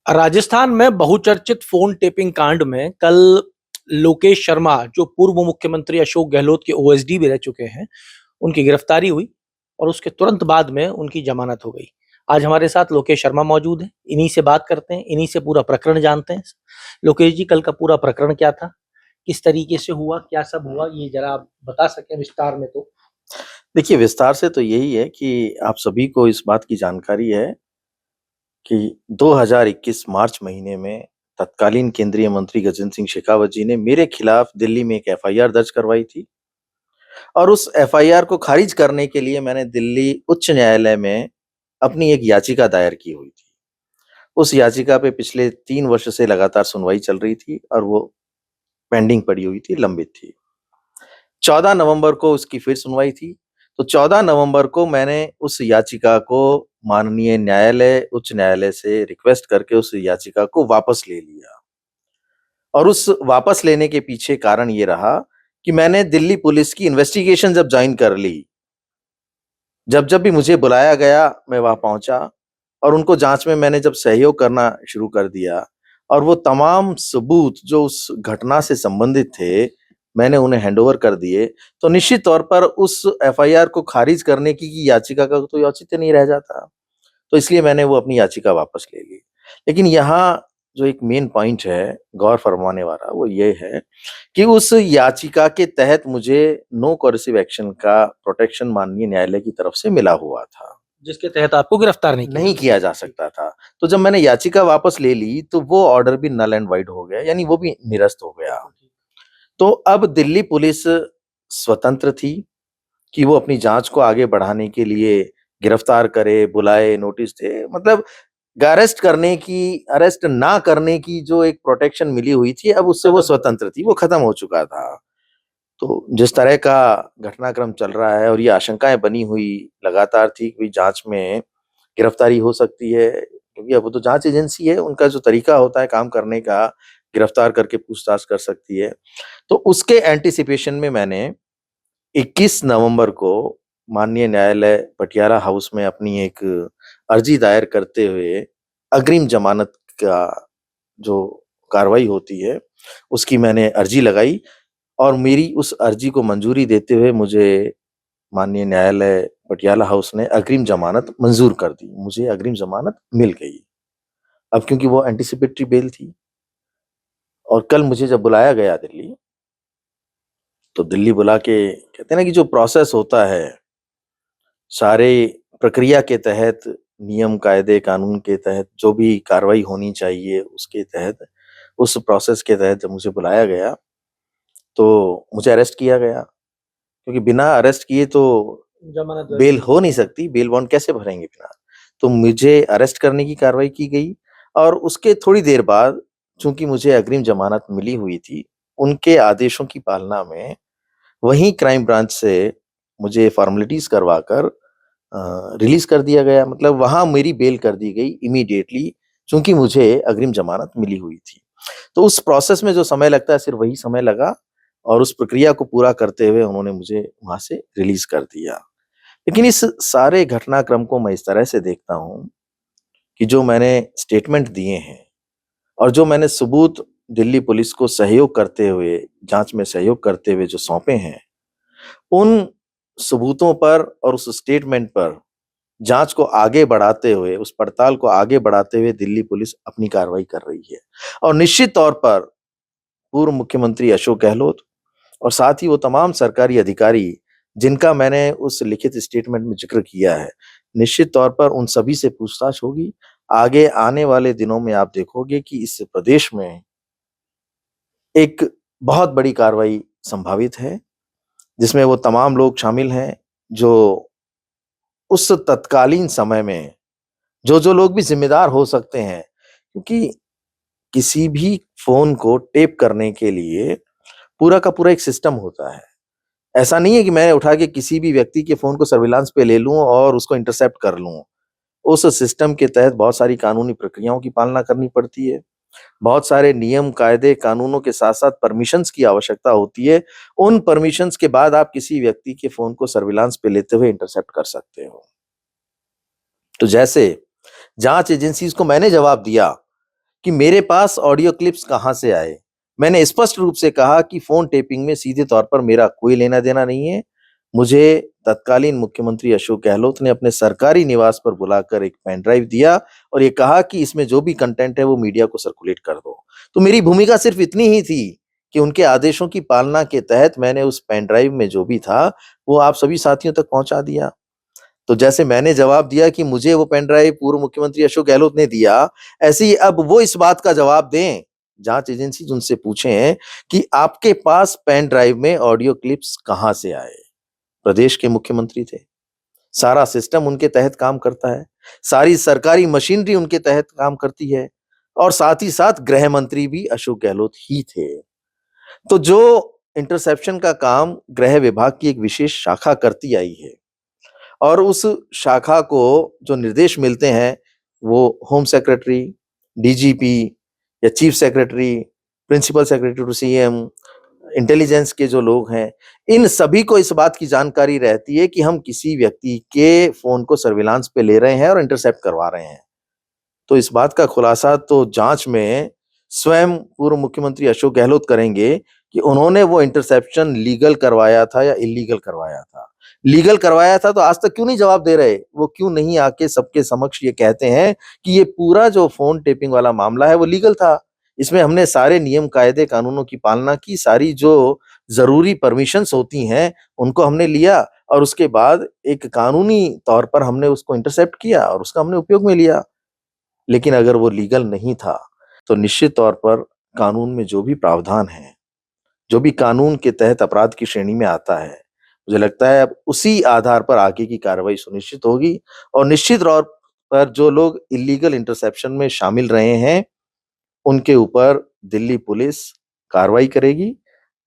राजस्थान में बहुचर्चित phone tapping कांड में कल लोकेश शर्मा, जो पूर्व मुख्यमंत्री अशोक गहलोत के ओएसडी भी रह चुके हैं, उनकी गिरफ्तारी हुई और उसके तुरंत बाद में उनकी जमानत हो गई। आज हमारे साथ लोकेश शर्मा मौजूद हैं। इन्हीं से बात करते हैं, इन्हीं से पूरा प्रकरण जानते हैं। लोकेश जी, कल का पूरा प्रकरण क्या था, किस तरीके से हुआ, क्या सब हुआ, ये जरा आप बता सकें विस्तार में तो। देखिए, विस्तार से तो यही है कि आप सभी को इस बात की जानकारी है कि 2021 मार्च महीने में तत्कालीन केंद्रीय मंत्री गजेंद्र सिंह शेखावत जी ने मेरे खिलाफ दिल्ली में एक एफआईआर दर्ज करवाई थी और उस एफआईआर को खारिज करने के लिए मैंने दिल्ली उच्च न्यायालय में अपनी एक याचिका दायर की हुई थी। उस याचिका पे पिछले 3 वर्ष से लगातार सुनवाई चल रही थी और वो पेंडिंग पड़ी हुई थी, लंबित थी। 14 नवंबर को उसकी फिर सुनवाई थी। तो 14 नवंबर को मैंने उस याचिका को माननीय न्यायालय, उच्च न्यायालय से रिक्वेस्ट करके उस याचिका को वापस ले लिया। और उस वापस लेने के पीछे कारण ये रहा कि मैंने दिल्ली पुलिस की इन्वेस्टिगेशन जब जॉइन कर ली, जब भी मुझे बुलाया गया, मैं वहां पहुंचा और उनको जांच में मैंने जब सहयोग करना शुरू कर दिया और वो तमाम सबूत जो उस घटना से संबंधित थे, मैंने उन्हें हैंडओवर कर दिए, तो निश्चित तौर पर उस एफआईआर को खारिज करने की याचिका का तो औचित्य नहीं रह जाता। तो इसलिए मैंने वो अपनी याचिका वापस ले ली। लेकिन यहाँ जो एक मेन पॉइंट है, गौर फरमाने वाला, वो ये है कि उस याचिका के तहत मुझे नो कोर्सिव एक्शन का प्रोटेक्शन माननीय न्यायालय की तरफ से मिला हुआ था। जिसके तहत आपको गिरफ्तार नहीं किया जा सकता था। तो जब मैंने याचिका वापस ले ली, तो वो ऑर्डर भी नल एंड वाइड हो गया, यानी वो भी निरस्त हो गया। तो अब दिल्ली पुलिस स्वतंत्र थी कि वो अपनी जाँच को आगे बढ़ाने के लिए गिरफ्तार करे, बुलाए, नोटिस दे, मतलब अरेस्ट ना करने की जो एक प्रोटेक्शन मिली हुई थी, अब उससे वो स्वतंत्र थी, वो खत्म हो चुका था। तो जिस तरह का घटनाक्रम चल रहा है और ये आशंकाएँ बनी हुई लगातार थी कि जाँच में गिरफ्तारी हो सकती है, क्योंकि अब वो तो जाँच एजेंसी है, उनका जो तरीका होता है काम करने का, गिरफ्तार करके पूछताछ कर सकती है। तो उसके एंटीसिपेशन में मैंने 21 नवंबर को माननीय न्यायालय पटियाला हाउस में अपनी एक अर्जी दायर करते हुए अग्रिम जमानत का जो कार्रवाई होती है, उसकी मैंने अर्जी लगाई और मेरी उस अर्जी को मंजूरी देते हुए मुझे माननीय न्यायालय पटियाला हाउस ने अग्रिम जमानत मंजूर कर दी। मुझे अग्रिम जमानत मिल गई। अब क्योंकि वो एंटीसिपेटरी बेल थी और कल मुझे जब बुलाया गया दिल्ली, तो दिल्ली बुला के कहते हैं ना कि जो प्रोसेस होता है, सारे प्रक्रिया के तहत, नियम, कायदे, कानून के तहत जो भी कार्रवाई होनी चाहिए, उसके तहत, उस प्रोसेस के तहत जब मुझे बुलाया गया, तो मुझे अरेस्ट किया गया। क्योंकि बिना अरेस्ट किए तो जमानत बेल हो नहीं सकती, बेल बॉन्ड कैसे भरेंगे फिर आप? तो मुझे अरेस्ट करने की कार्रवाई की गई और उसके थोड़ी देर बाद चूँकि मुझे अग्रिम जमानत मिली हुई थी, उनके आदेशों की पालना में वहीं क्राइम ब्रांच से मुझे फ़ॉर्मेलिटीज़ करवाकर रिलीज़ कर दिया गया। मतलब वहाँ मेरी बेल कर दी गई इमीडिएटली, चूँकि मुझे अग्रिम जमानत मिली हुई थी। तो उस प्रोसेस में जो समय लगता है, सिर्फ़ वही समय लगा और उस प्रक्रिया को पूरा करते हुए उन्होंने मुझे वहाँ से रिलीज़ कर दिया। लेकिन इस सारे घटनाक्रम को मैं इस तरह से देखता हूँ कि जो मैंने स्टेटमेंट दिए हैं और जो मैंने सबूत दिल्ली पुलिस को सहयोग करते हुए, जाँच में सहयोग करते हुए जो सौंपे हैं, उन सबूतों पर और उस स्टेटमेंट पर जाँच को आगे बढ़ाते हुए, उस पड़ताल को आगे बढ़ाते हुए दिल्ली पुलिस अपनी कार्रवाई कर रही है। और निश्चित तौर पर पूर्व मुख्यमंत्री अशोक गहलोत और साथ ही वो तमाम सरकारी अधिकारी जिनका मैंने उस लिखित स्टेटमेंट में ज़िक्र किया है, निश्चित तौर पर उन सभी से पूछताछ होगी। आगे आने वाले दिनों में आप देखोगे कि इस प्रदेश में एक बहुत बड़ी कार्रवाई संभावित है, जिसमें वो तमाम लोग शामिल हैं, जो उस तत्कालीन समय में जो लोग भी ज़िम्मेदार हो सकते हैं, क्योंकि किसी भी फ़ोन को टेप करने के लिए पूरा का पूरा एक सिस्टम होता है। ऐसा नहीं है कि मैं उठा के किसी भी व्यक्ति के फ़ोन को सर्विलांस पे ले लूँ और उसको इंटरसेप्ट कर लूँ। उस सिस्टम के तहत बहुत सारी कानूनी प्रक्रियाओं की पालना करनी पड़ती है। बहुत सारे नियम, कायदे, कानूनों के साथ-साथ परमिशंस की आवश्यकता होती है। उन परमिशंस के बाद आप किसी व्यक्ति के फ़ोन को सर्विलांस पे लेते हुए इंटरसेप्ट कर सकते हो। तो जैसे जाँच एजेंसीज़ को मैंने जवाब दिया कि मेरे पास ऑडियो क्लिप्स कहाँ से आए। मैंने स्पष्ट रूप से कहा कि फ़ोन टेपिंग में सीधे तौर पर मेरा कोई लेना-देना नहीं है। मुझे तत्कालीन मुख्यमंत्री अशोक गहलोत ने अपने सरकारी निवास पर बुलाकर एक पेन ड्राइव दिया और ये कहा कि इसमें जो भी कंटेंट है वो मीडिया को सर्कुलेट कर दो। तो मेरी भूमिका सिर्फ़ इतनी ही थी कि उनके आदेशों की पालना के तहत मैंने उस पेन ड्राइव में जो भी था, वो आप सभी साथियों तक पहुँचा दिया। तो जैसे मैंने जवाब दिया कि मुझे वो पेन ड्राइव पूर्व मुख्यमंत्री अशोक गहलोत ने दिया, ऐसे ही अब वो इस बात का जवाब दें, जाँच एजेंसीज़ उनसे पूछें कि आपके पास पेन ड्राइव में ऑडियो क्लिप्स कहाँ से आए? प्रदेश के मुख्यमंत्री थे। सारा सिस्टम उनके तहत काम करता है, सारी सरकारी मशीनरी उनके तहत काम करती है और साथ ही साथ गृह मंत्री भी अशोक गहलोत ही थे। तो जो इंटरसेप्शन का काम गृह विभाग की एक विशेष शाखा करती आई है और उस शाखा को जो निर्देश मिलते हैं, वो होम सेक्रेटरी, डीजीपी या chief secretary, principal secretary to CM, intelligence के जो लोग हैं, इन सभी को इस बात की जानकारी रहती है कि हम किसी व्यक्ति के फ़ोन को सर्विलांस पे ले रहे हैं और इंटरसेप्ट करवा रहे हैं। तो इस बात का खुलासा तो जाँच में स्वयं पूर्व मुख्यमंत्री अशोक गहलोत करेंगे कि उन्होंने वो इंटरसेप्शन लीगल करवाया था या इल्लीगल करवाया था। लीगल करवाया था तो आज तक क्यों नहीं जवाब दे रहे? वो क्यों नहीं आके सबके समक्ष ये कहते हैं कि ये पूरा जो फ़ोन टेपिंग वाला मामला है वो लीगल था। इसमें हमने सारे नियम, कायदे, कानूनों की पालना की, सारी जो ज़रूरी परमिशंस होती हैं, उनको हमने लिया और उसके बाद एक कानूनी तौर पर हमने उसको इंटरसेप्ट किया और उसका हमने उपयोग में लिया। लेकिन अगर वो लीगल नहीं था, तो निश्चित तौर पर कानून में जो भी प्रावधान हैं, जो भी कानून के तहत अपराध की श्रेणी में आता है, मुझे लगता है अब उसी आधार पर आगे की कार्रवाई सुनिश्चित होगी और निश्चित तौर पर जो लोग इल्लीगल इंटरसेप्शन में शामिल रहे हैं, उनके ऊपर दिल्ली पुलिस कार्रवाई करेगी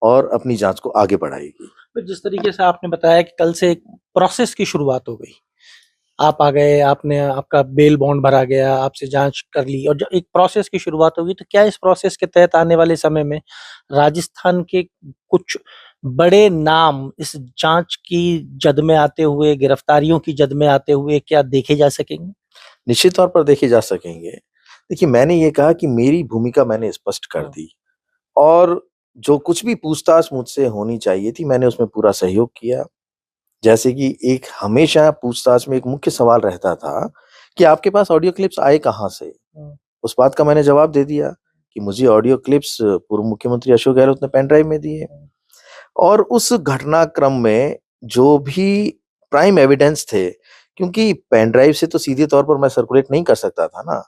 और अपनी जाँच को आगे बढ़ाएगी। तो जिस तरीके से आपने बताया कि कल से एक प्रोसेस की शुरुआत हो गई। आप आ गए, आपने आपका बेल बॉन्ड भरा गया, आपसे जाँच कर ली और जब एक प्रोसेस की शुरुआत होगी, तो क्या इस प्रोसेस के तहत आने वाले समय में राजस्थान के कुछ बड़े नाम इस जाँच की जद में आते हुए, गिरफ्तारियों की जद में आते हुए क्या देखे जा सकेंगे? निश्चित तौर पर देखे जा सकेंगे। देखिए, मैंने ये कहा कि मेरी भूमिका मैंने स्पष्ट कर दी और जो कुछ भी पूछताछ मुझसे होनी चाहिए थी, मैंने उसमें पूरा सहयोग किया। जैसे कि एक हमेशा पूछताछ में एक मुख्य सवाल रहता था कि आपके पास ऑडियो क्लिप्स आए कहाँ से? उस बात का मैंने जवाब दे दिया कि मुझे ऑडियो क्लिप्स पूर्व मुख्यमंत्री अशोक गहलोत ने पेन ड्राइव में दिए और उस घटनाक्रम में जो भी प्राइम एविडेंस थे, क्योंकि पेन ड्राइव से तो सीधे तौर पर मैं सर्कुलेट नहीं कर सकता था ना।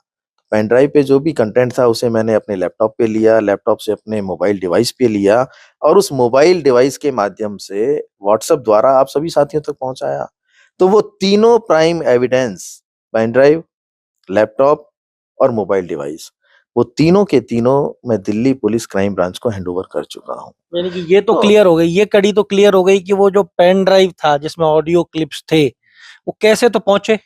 पेन ड्राइव पे जो भी कंटेंट था उसे मैंने अपने लैपटॉप पे लिया, लैपटॉप से अपने मोबाइल डिवाइस पे लिया और उस मोबाइल डिवाइस के माध्यम से व्हाट्सएप द्वारा आप सभी साथियों तक पहुँचाया। तो वो तीनों prime evidence pen drive, laptop और मोबाइल डिवाइस, वो तीनों के तीनों मैं दिल्ली पुलिस क्राइम ब्रांच को हैंडओवर कर चुका हूँ। यानी कि ये तो क्लियर हो गई, ये कड़ी तो क्लियर हो गई कि वो जो पेन ड्राइव था जिसमें ऑडियो क्लिप्स थे, वो कैसे तो पहुँचे?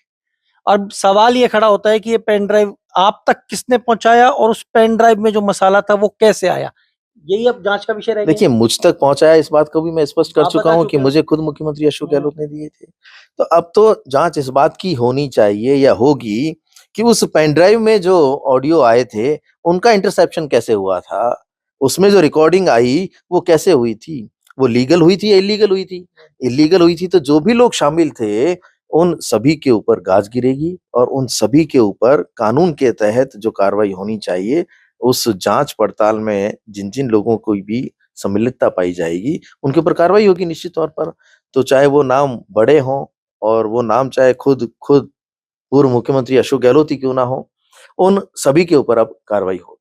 और सवाल ये खड़ा होता है कि ये पेन ड्राइव आप तक किसने पहुँचाया और उस पेन ड्राइव में जो मसाला था वो कैसे आया? यही अब जाँच का विषय रह गया। देखिए, मुझ तक पहुँचाया इस बात को भी मैं स्पष्ट कर आप चुका बता हूँ चुके कि हो। मुझे खुद मुख्यमंत्री अशोक हुँ। गहलोत ने दिए थे। तो अब तो जाँच इस बात की होनी चाहिए या होगी कि उस पेन ड्राइव में जो ऑडियो आए थे, उनका इंटरसेप्शन कैसे हुआ था? उसमें जो रिकॉर्डिंग आई, वो कैसे हुई थी? वो लीगल हुई थी या इल्लीगल हुई थी? इल्लीगल हुई थी तो जो भी लोग शामिल थे, उन सभी के ऊपर गाज गिरेगी और उन सभी के ऊपर कानून के तहत जो कार्रवाई होनी चाहिए, उस जाँच पड़ताल में जिन-जिन लोगों को भी सम्मिलितता पाई जाएगी, उनके ऊपर कार्रवाई होगी निश्चित तौर पर। तो चाहे वो नाम बड़े हों और वो नाम चाहे खुद खुद पूर्व मुख्यमंत्री अशोक गहलोत ही क्यों ना हो, उन सभी के ऊपर अब कार्रवाई होगी।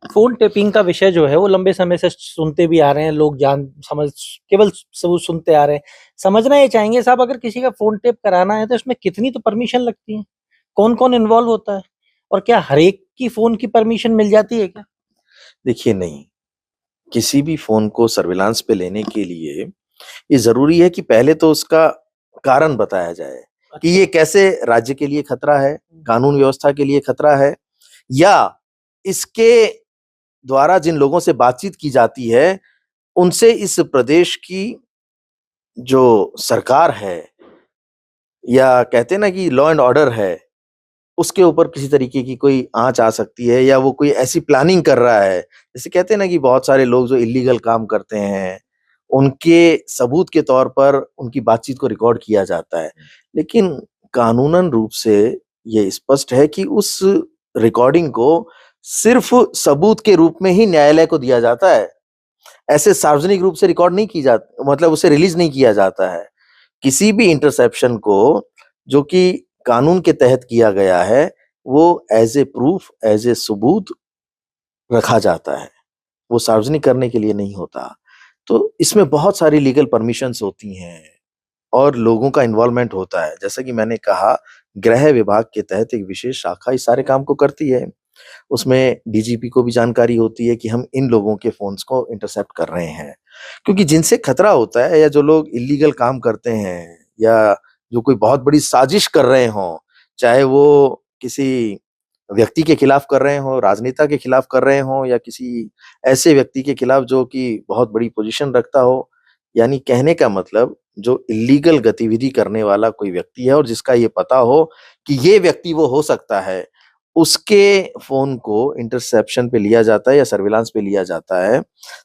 फ़ोन टेपिंग का विषय जो है वो लंबे समय से सुनते भी आ रहे हैं, लोग जान समझ केवल सुनते आ रहे हैं। समझना ये चाहेंगे साहब, अगर किसी का फ़ोन टेप कराना है तो इसमें कितनी तो परमिशन लगती है? कौन-कौन इन्वॉल्व होता है? और क्या हर एक की फ़ोन की परमिशन मिल जाती है क्या? देखिए नहीं, किसी भी फ़ोन को सर्विलांस पे लेने के लिए ये ज़रूरी है कि पहले तो उसका कारण बताया जाए कि ये अच्छा। कैसे राज्य के लिए खतरा है, कानून व्यवस्था के लिए खतरा है या इसके द्वारा जिन लोगों से बातचीत की जाती है, उनसे इस प्रदेश की जो सरकार है या कहते हैं ना कि लॉ एंड ऑर्डर है, उसके ऊपर किसी तरीके की कोई आँच आ सकती है या वो कोई ऐसी प्लानिंग कर रहा है। जैसे कहते हैं ना कि बहुत सारे लोग जो इल्लीगल काम करते हैं, उनके सबूत के तौर पर उनकी बातचीत को रिकॉर्ड किया जाता है। लेकिन कानूनन रूप से ये स्पष्ट है कि उस रिकॉर्डिंग को सिर्फ़ सबूत के रूप में ही न्यायालय को दिया जाता है। ऐसे सार्वजनिक रूप से रिकॉर्ड नहीं की मतलब उसे रिलीज़ नहीं किया जाता है। किसी भी इंटरसेप्शन को जो कि कानून के तहत किया गया है, वो as a proof, as a सबूत रखा जाता है। वो सार्वजनिक करने के लिए नहीं होता। तो इसमें बहुत सारी लीगल परमिशंस होती हैं और लोगों का इन्वॉल्वमेंट होता है। जैसा कि मैंने कहा, गृह विभाग के तहत एक विशेष शाखा इस सारे काम को करती है। उसमें डीजीपी को भी जानकारी होती है कि हम इन लोगों के फ़ोन्स को इंटरसेप्ट कर रहे हैं। क्योंकि जिनसे खतरा होता है या जो लोग इल्लीगल काम करते हैं या जो कोई बहुत बड़ी साजिश कर रहे हों, चाहे वो किसी व्यक्ति के खिलाफ कर रहे हों, राजनेता के खिलाफ कर रहे हों या किसी ऐसे व्यक्ति के खिलाफ जो कि बहुत बड़ी पोज़ीशन रखता हो, यानी कहने का मतलब जो इल्लीगल गतिविधि करने वाला कोई व्यक्ति है और जिसका ये पता हो कि ये व्यक्ति वो हो सकता है, उसके फ़ोन को इंटरसेप्शन पे लिया जाता है या सर्विलांस पे लिया जाता है,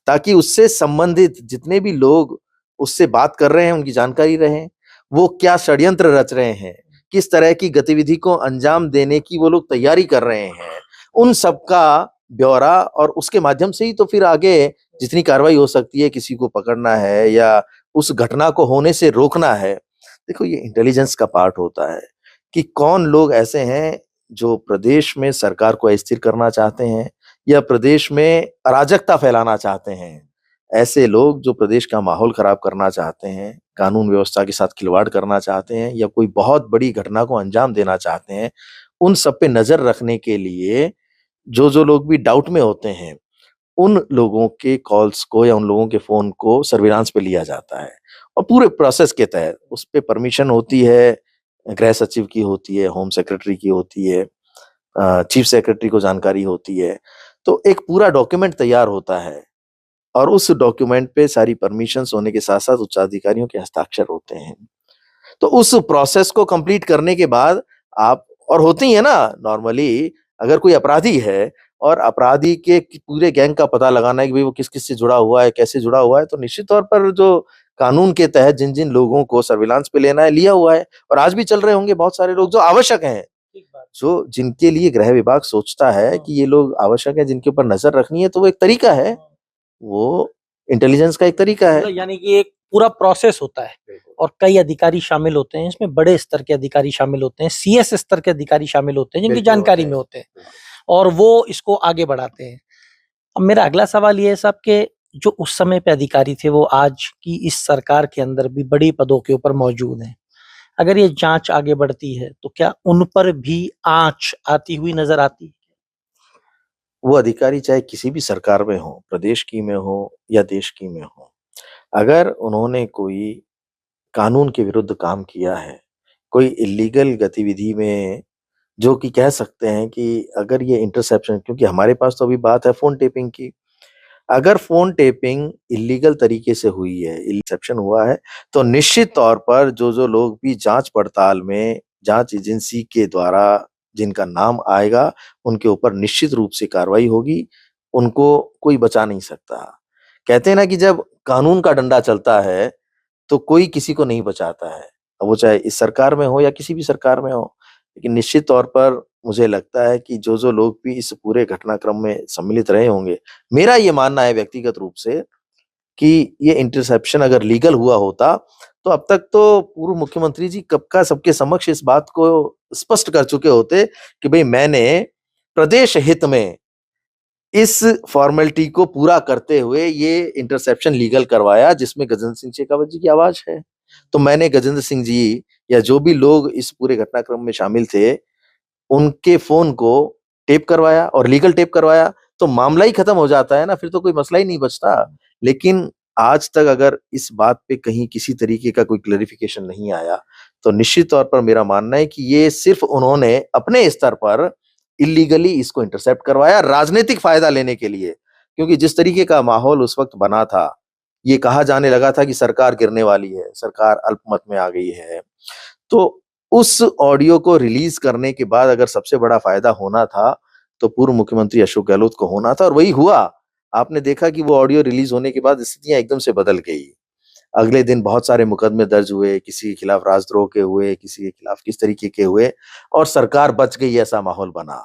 ताकि उससे संबंधित जितने भी लोग उससे बात कर रहे हैं, उनकी जानकारी रहे। वो क्या षड्यंत्र रच रहे हैं, किस तरह की गतिविधि को अंजाम देने की वो लोग तैयारी कर रहे हैं, उन सब का ब्यौरा और उसके माध्यम से ही तो फिर आगे जितनी कार्रवाई हो सकती है, किसी को पकड़ना है या उस घटना को होने से रोकना है। देखो ये इंटेलिजेंस का पार्ट होता है कि कौन लोग ऐसे हैं जो प्रदेश में सरकार को अस्थिर करना चाहते हैं या प्रदेश में अराजकता फैलाना चाहते हैं। ऐसे लोग जो प्रदेश का माहौल खराब करना चाहते हैं, कानून व्यवस्था के साथ खिलवाड़ करना चाहते हैं या कोई बहुत बड़ी घटना को अंजाम देना चाहते हैं, उन सब पे नज़र रखने के लिए जो लोग भी डाउट में होते हैं, उन लोगों के कॉल्स को या उन लोगों के फ़ोन को सर्विलांस पे लिया जाता है और पूरे प्रोसेस के तहत उस पे परमिशन होती है, गृह सचिव की होती है, होम सेक्रेटरी की होती है, चीफ सेक्रेटरी को जानकारी होती है। तो एक पूरा डॉक्यूमेंट तैयार होता है और उस डॉक्यूमेंट पे सारी परमिशंस होने के साथ-साथ उच्चाधिकारियों के हस्ताक्षर होते हैं। तो उस प्रोसेस को कंप्लीट करने के बाद आप और होती ही है ना नॉर्मली अगर कोई अपराधी है और अपराधी के पूरे गैंग का पता लगाना है कि भाई वो किस-किस से जुड़ा हुआ है, कैसे जुड़ा हुआ है, तो निश्चित तौर पर जो कानून के तहत जिन-जिन लोगों को सर्विलांस पे लेना है, लिया हुआ है और आज भी चल रहे होंगे बहुत सारे लोग जो आवश्यक हैं। ठीक बात। जो जिनके लिए गृह विभाग सोचता है हाँ। कि ये लोग आवश्यक है, जिनके ऊपर नज़र रखनी है, तो वो एक तरीका है। हाँ। वो इंटेलिजेंस का एक तरीका है। मतलब यानी कि एक पूरा प्रोसेस होता है और कई अधिकारी शामिल होते हैं इसमें, बड़े स्तर के अधिकारी शामिल होते हैं, सीएस स्तर के अधिकारी शामिल होते हैं जिनकी बिल्कुल होते जानकारी हैं। में होते हैं और वो इसको आगे बढ़ाते हैं। अब मेरा अगला सवाल ये है साहब कि जो उस समय पे अधिकारी थे वो आज की इस सरकार के अंदर भी बड़ी पदों के ऊपर मौजूद हैं। अगर ये जांच आगे बढ़ती है तो क्या उन पर भी आंच आती हुई नजर आती है? वो अधिकारी चाहे किसी भी सरकार में हो, प्रदेश की में हो या देश की में हो, अगर उन्होंने कोई कानून के विरुद्ध काम किया है, कोई इल्लीगल गतिविधि में जो कि कह सकते हैं कि अगर ये इंटरसेप्शन क्योंकि हमारे पास तो अभी बात है फ़ोन टेपिंग की। अगर फ़ोन टेपिंग इल्लीगल तरीके से हुई है, इंसेप्शन हुआ है, तो निश्चित तौर पर जो लोग भी जाँच-पड़ताल में जाँच एजेंसी के द्वारा जिनका नाम आएगा, उनके ऊपर निश्चित रूप से कार्रवाई होगी, उनको कोई बचा नहीं सकता। कहते हैं ना कि जब कानून का डंडा चलता है, तो कोई किसी को नहीं बचाता है। अब वो चाहे इस सरकार में हो या किसी भी सरकार में हो। लेकिन निश्चित तौर पर मुझे लगता है कि जो लोग भी इस पूरे घटनाक्रम में सम्मिलित रहे होंगे, मेरा ये मानना है व्यक्तिगत रूप से कि ये इंटरसेप्शन अगर लीगल हुआ होता, तो अब तक तो पूर्व मुख्यमंत्री जी कब का सबके समक्ष इस बात को स्पष्ट कर चुके होते कि भई मैंने प्रदेश हित में इस फ़ॉर्मेलिटी को पूरा करते हुए ये इंटरसेप्शन लीगल करवाया जिसमें गजेंद्र सिंह शेखावत जी की आवाज़ है। तो मैंने गजेंद्र सिंह जी या जो भी लोग इस पूरे घटनाक्रम में शामिल थे, उनके फ़ोन को टेप करवाया और लीगल टेप करवाया, तो मामला ही खत्म हो जाता है ना, फिर तो कोई मसला ही नहीं बचता। लेकिन आज तक अगर इस बात पे कहीं किसी तरीके का कोई क्लैरिफ़िकेशन नहीं आया, तो निश्चित तौर पर मेरा मानना है कि ये सिर्फ़ उन्होंने अपने स्तर पर इल्लीगली इसको इंटरसेप्ट करवाया राजनीतिक फ़ायदा लेने के लिए। क्योंकि जिस तरीके का माहौल उस वक़्त बना था, ये कहा जाने लगा था कि सरकार गिरने वाली है, सरकार अल्पमत में आ गई है। तो उस ऑडियो को रिलीज करने के बाद अगर सबसे बड़ा फायदा होना था तो पूर्व मुख्यमंत्री अशोक गहलोत को होना था, और वही हुआ। आपने देखा कि वो ऑडियो रिलीज होने के बाद स्थितियां एकदम से बदल गई। अगले दिन बहुत सारे मुकदमे दर्ज हुए, किसी के खिलाफ राजद्रोह के हुए, किसी के खिलाफ किस तरीके के हुए, और सरकार बच गई, ऐसा माहौल बना।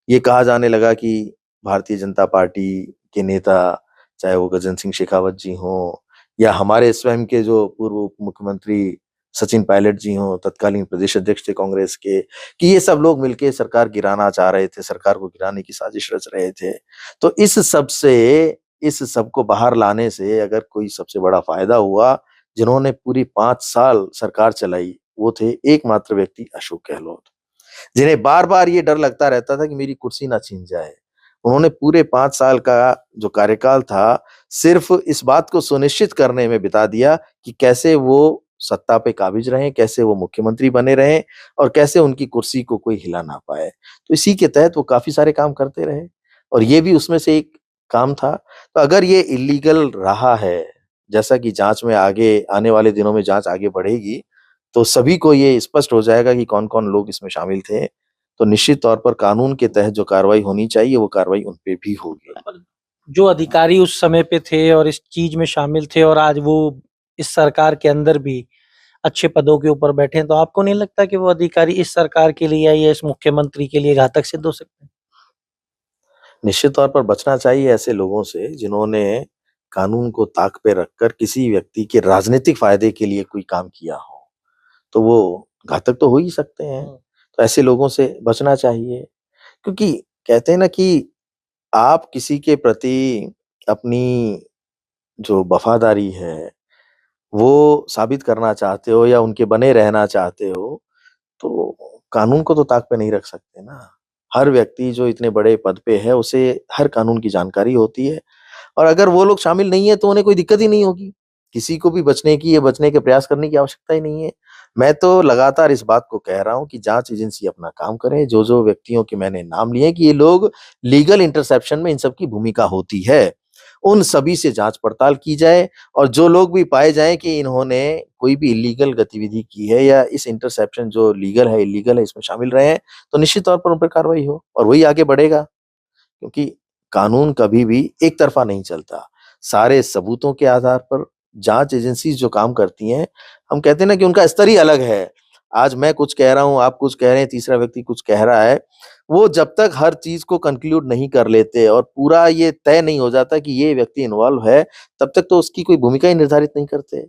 ये कहा जाने लगा कि भारतीय जनता पार्टी के नेता, चाहे वो गजेंद्र सिंह शेखावत जी हों या हमारे स्वयं के जो पूर्व उप मुख्यमंत्री सचिन पायलट जी हों, तत्कालीन प्रदेश अध्यक्ष थे कांग्रेस के, कि ये सब लोग मिलके सरकार गिराना चाह रहे थे, सरकार को गिराने की साजिश रच रहे थे। तो इस सब को बाहर लाने से अगर कोई सबसे बड़ा फायदा हुआ, जिन्होंने पूरी 5 साल सरकार चलाई, वो थे एकमात्र व्यक्ति अशोक गहलोत, जिन्हें बार-बार ये डर लगता रहता था कि मेरी कुर्सी ना छीन जाए। उन्होंने पूरे 5 साल का जो कार्यकाल था, सिर्फ इस बात को सुनिश्चित करने में बिता दिया कि कैसे वो सत्ता पे काबिज रहें, कैसे वो मुख्यमंत्री बने रहें और कैसे उनकी कुर्सी को कोई हिला ना पाए। तो इसी के तहत वो काफ़ी सारे काम करते रहे, और ये भी उसमें से एक काम था। तो अगर ये इल्लीगल रहा है, जैसा कि जाँच में आगे आने वाले दिनों में जाँच आगे बढ़ेगी, तो सभी को ये स्पष्ट हो जाएगा कि कौन-कौन लोग इसमें शामिल थे। तो निश्चित तौर पर कानून के तहत जो कार्रवाई होनी चाहिए, वो कार्रवाई उन पे भी होगी। पर जो अधिकारी उस समय पे थे और इस चीज में शामिल थे और आज वो इस सरकार के अंदर भी अच्छे पदों के ऊपर बैठे हैं, तो आपको नहीं लगता कि वो अधिकारी इस सरकार के लिए या इस मुख्यमंत्री के लिए घातक सिद्ध हो सकते हैं? निश्चित तौर पर बचना चाहिए ऐसे लोगों से, जिन्होंने कानून को ताक पे रखकर किसी व्यक्ति के राजनीतिक फ़ायदे के लिए कोई काम किया हो, तो वो घातक तो हो ही सकते हैं। तो ऐसे लोगों से बचना चाहिए, क्योंकि कहते हैं ना कि आप किसी के प्रति अपनी जो वफ़ादारी है, वो साबित करना चाहते हो या उनके बने रहना चाहते हो, तो कानून को तो ताक पे नहीं रख सकते ना। हर व्यक्ति जो इतने बड़े पद पे है, उसे हर कानून की जानकारी होती है, और अगर वो लोग शामिल नहीं है तो उन्हें कोई दिक्कत ही नहीं होगी। किसी को भी बचने की या बचने के प्रयास करने की आवश्यकता ही नहीं है। मैं तो लगातार इस बात को कह रहा हूँ कि जाँच एजेंसी अपना काम करे। जो-जो व्यक्तियों के मैंने नाम लिए कि ये लोग लीगल इंटरसेप्शन में इन सब की भूमिका होती है, उन सभी से जाँच पड़ताल की जाए, और जो लोग भी पाए जाएँ कि इन्होंने कोई भी इल्लीगल गतिविधि की है या इस इंटरसेप्शन जो लीगल है, इल्लीगल है, इसमें शामिल रहे हैं, तो निश्चित तौर पर उन पर कार्रवाई हो, और वही आगे बढ़ेगा। क्योंकि कानून कभी भी एक तरफ़ा नहीं चलता। सारे सबूतों के आधार पर जाँच एजेंसीज़ जो काम करती हैं, हम कहते हैं ना कि उनका स्तर ही अलग है। आज मैं कुछ कह रहा हूँ, आप कुछ कह रहे हैं, तीसरा व्यक्ति कुछ कह रहा है। वो जब तक हर चीज़ को कन्क्लूड नहीं कर लेते और पूरा ये तय नहीं हो जाता कि ये व्यक्ति इन्वॉल्व है, तब तक तो उसकी कोई भूमिका ही निर्धारित नहीं करते।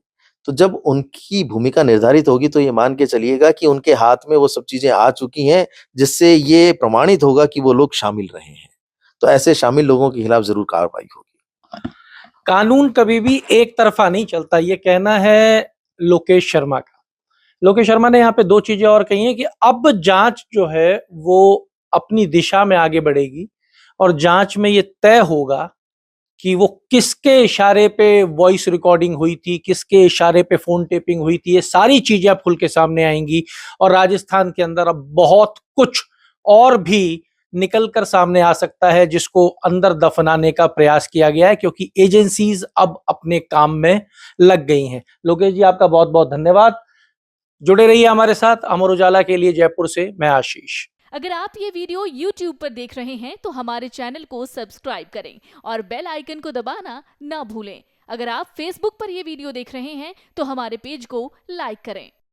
तो जब उनकी भूमिका निर्धारित होगी, तो ये मान के चलिएगा कि उनके हाथ में वो सब चीज़ें आ चुकी हैं, जिससे ये प्रमाणित होगा कि वो लोग शामिल रहे हैं। तो ऐसे शामिल लोगों के खिलाफ ज़रूर कार्रवाई होगी। कानून कभी भी एक तरफा नहीं चलता, ये कहना है लोकेश शर्मा का। लोकेश शर्मा ने यहाँ पे 2 चीज़ें और कही हैं कि अब जाँच जो है वो अपनी दिशा में आगे बढ़ेगी और जाँच में ये तय होगा कि वो किसके इशारे पे वॉइस रिकॉर्डिंग हुई थी, किसके इशारे पे फ़ोन टेपिंग हुई थी, ये सारी चीज़ें अब खुल के सामने आएँगी और राजस्थान के अंदर अब बहुत कुछ और भी निकल कर सामने आ सकता है, जिसको अंदर दफनाने का प्रयास किया गया है, क्योंकि एजेंसीज़ अब अपने काम में लग गई हैं। लोकेश जी, आपका बहुत-बहुत धन्यवाद। जुड़े रहिए हमारे साथ। अमर उजाला के लिए जयपुर से मैं आशीष। अगर आप ये वीडियो YouTube पर देख रहे हैं तो हमारे चैनल को सब्सक्राइब करें और बेल आइकन को दबाना ना भूलें। अगर आप Facebook पर ये वीडियो देख रहे हैं तो हमारे पेज को लाइक करें।